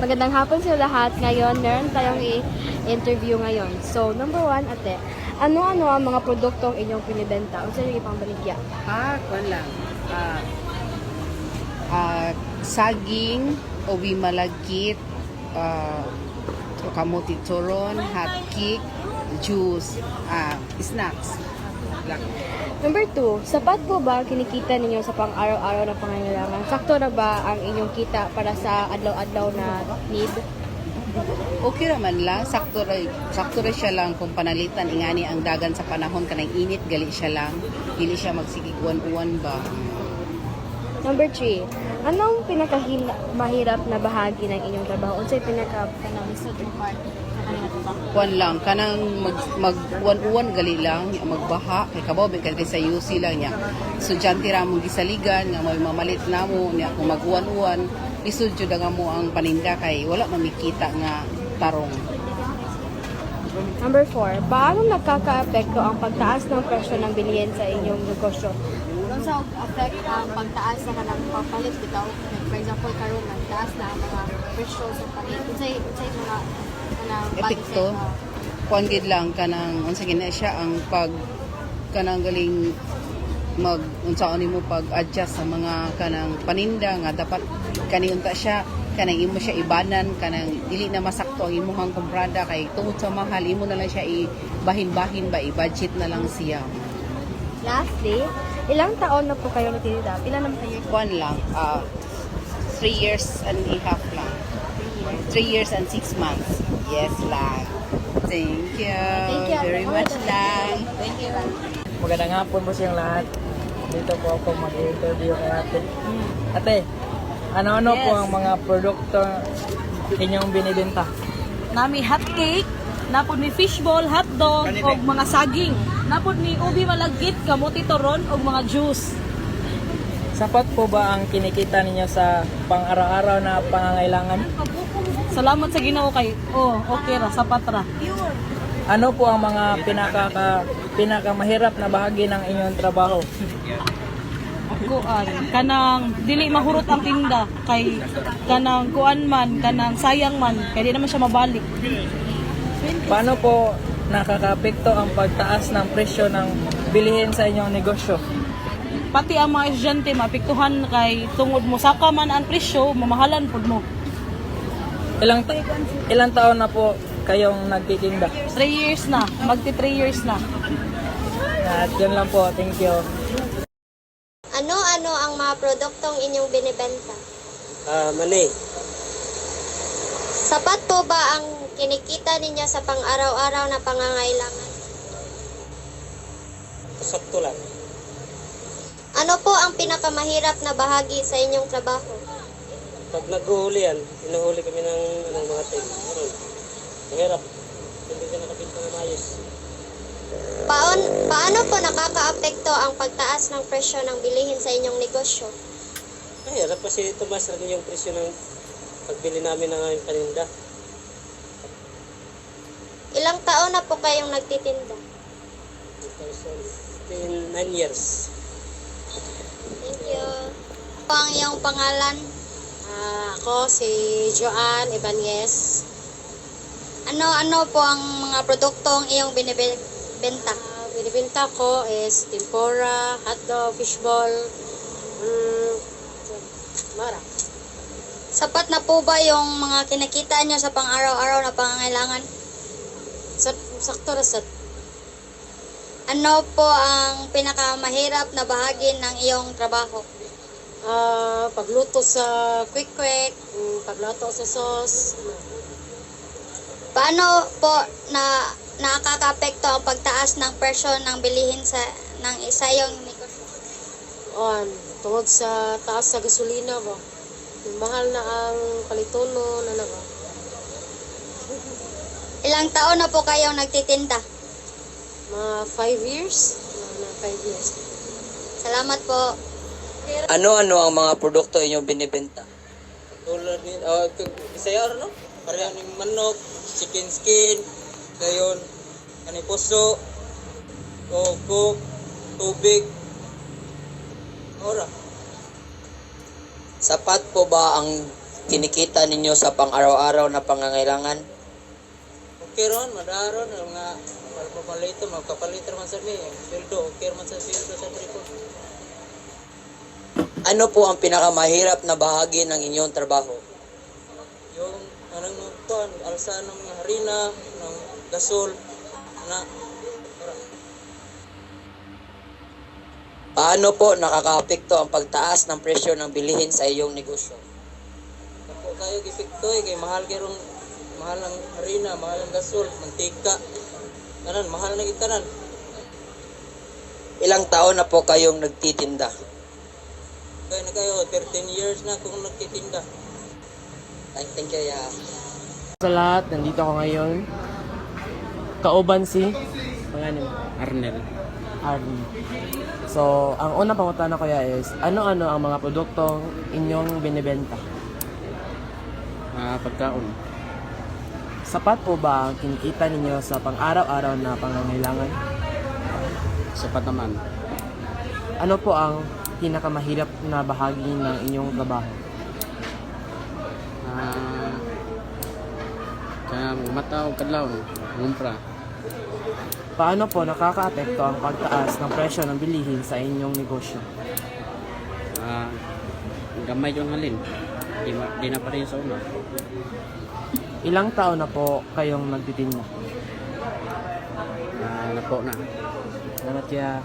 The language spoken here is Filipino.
Magandang hapon sa lahat. Ngayon, meron tayong i-interview ngayon. So, number 1, ate, ano-ano ang mga produktong inyong pinibenta? O sa yung ipangbaligya? Kwan lang. Saging, ubi malagkit, kamuti turon, hot cake, juice, snacks. Number 2, sapat po ba ang kinikita ninyo sa pang-araw-araw na pangangailangan? Sakto na ba ang inyong kita para sa adlaw-adlaw na need? Okay naman lang, sakto ra siya lang kung panalitan ingani ang dagan sa panahon kanang init gali siya lang. Dili siya magsigig uwan-uwan ba. Number 3, anong pinakahirap na bahagi ng inyong trabaho? Unsay pinaka-lisod part sa kanila trabaho? Kwan lang kanang mag-uwan-uwan gali lang, magbaha kay kabaw kay sa UC lang niya. Estudyante ra mo gisaligan nga may mamalit namo niya kung mag-uwan-uwan. Lisod jud nga mo ang paninda kay wala mamikita nga tarong. Number 4, paano nagkaka-apekto ang pagtaas ng presyo ng bilihin sa inyong negosyo? Kung sa affect ang pagtaas sa kanang papalit bitaw, for example karon nagtaas na ang mga presyo sa palit. Unsay mga kanang Epekto kuan gid lang kanang unsa gina siya ang pag kanang galing mag unsaon nimo pag-adjust sa mga kanang paninda nga dapat kani unta siya kanang imo siya ibanan kanang dili na masakto ang imong komprada kay tungod sa mahal imo na lang siya ibahin-bahin ba i-budget na lang siya. Lastly, ilang taon na po kayo nagtitinda? Pila naman kayo? Kuan lang 3 years and a half lang. 3 years and 6 months. Yes lang. Thank you. Thank you. Very much lang. Thank you lang. Magandang hapon po sa inyong lahat. Dito po ako mag-interview kay ate. Ate, ano-ano po ang mga produkto inyong binibenta? Nami hot cake, napod ni fishball, hotdog, o mga saging. Napod ni ubi malagkit, kamuti toron, o mga juice. Sapat po ba ang kinikita ninyo sa pang-araw-araw na pangangailangan? Salamat sa Ginoo kay. Oh, okay ra, sapat ra. Ano po ang mga pinakamahirap na bahagi ng inyong trabaho? Kuan, kanang dili mahurot ang tinda kay kanang kuan man, kanang sayang man, kay di naman siya mabalik. Paano po nakakaapekto ang pagtaas ng presyo ng bilihin sa inyong negosyo? Pati ang mga estudyante mapiktuhan kay tungod mo saka man ang presyo, mamahalan pud mo. Ilang taon na po kayong nagtitinda? 3 years na, magti 3 years na. At yun lang po. Thank you. Ano-ano ang mga produktong inyong binibenta? Mani. Sapat po ba ang kinikita ninyo sa pang-araw-araw na pangangailangan? Sakto lang. Ano po ang pinakamahirap na bahagi sa inyong trabaho? Pag nag-uhuli yan, inuhuli kami ng mga tayo. Mahirap. Hindi ka nakapinta ng ayos. Paano po nakakaapekto ang pagtaas ng presyo ng bilihin sa inyong negosyo? Mahirap kasi tumas rin yung presyo ng pagbili namin ng aming paninda. Ilang taon na po kayong nagtitinda? 9 years. Thank you. Ano ang iyong pangalan? Ako si Joanne Ibanez. Ano po ang mga produktong iyong binibenta? Binibenta ko is tempura, hotdog, fishball, mara. Sapat na po ba yung mga kinikita nyo sa pang-araw-araw na pangangailangan? Sakto ra sa Ano po ang pinakamahirap na bahagi ng iyong trabaho? pagluto sa quick, pagluto sa sauce. Paano po na nakaka-apekto ang pagtaas ng presyo ng bilihin ng isa yung negosyo? Tungod sa taas sa gasolina ba. Mahal na ang kalitono na naga. Ilang taon na po kayong nagtitinda? Mga 5 years. Mga 5 years. Salamat po. Ano-ano ang mga produkto inyong binibenta? Tulad din, Bisaya no? Parehang ng manok, chicken skin, gayon, kanipuso, coke, tubig, ora. Sapat po ba ang kinikita ninyo sa pang-araw-araw na pangangailangan? Okay ron, madaron, mga papalito, magkapalito man sa mi, sweldo, okay man sa sweldo sa tripod. Ano po ang pinakamahirap na bahagi ng inyong trabaho? Yung anong kuan, alsa ng harina, ng gasol, na Paano po nakakaapekto ang pagtaas ng presyo ng bilihin sa iyong negosyo? ako kayo gipiktoy kay mahal kirong mahal ang harina, mahal ang gasol, mantika. Tanan, mahal na gitanan. Ilang taon na po kayong nagtitinda? Kaya na kayo, 13 years na kung nagtitinda. Thank you, yeah. Sa lahat, nandito ako ngayon. Kauban si pangalan mo? Arnel. Arnie. So, ang unang pangutana ko is, ano-ano ang mga produktong inyong binibenta? Pagkaon. Sapat po ba ang kinikita ninyo sa pang-araw-araw na pangangailangan? Sapat naman. Ano po ang pinakamahirap na bahagi ng inyong trabaho? Kaya mata o kadlaw, ngumpra. Paano po nakakaapekto ang pagtaas ng presyo ng bilihin sa inyong negosyo? Gamay yung halin. Di na pa rin sa una. Ilang taon na po kayong nagtitinda? Napo na. Salamat kaya.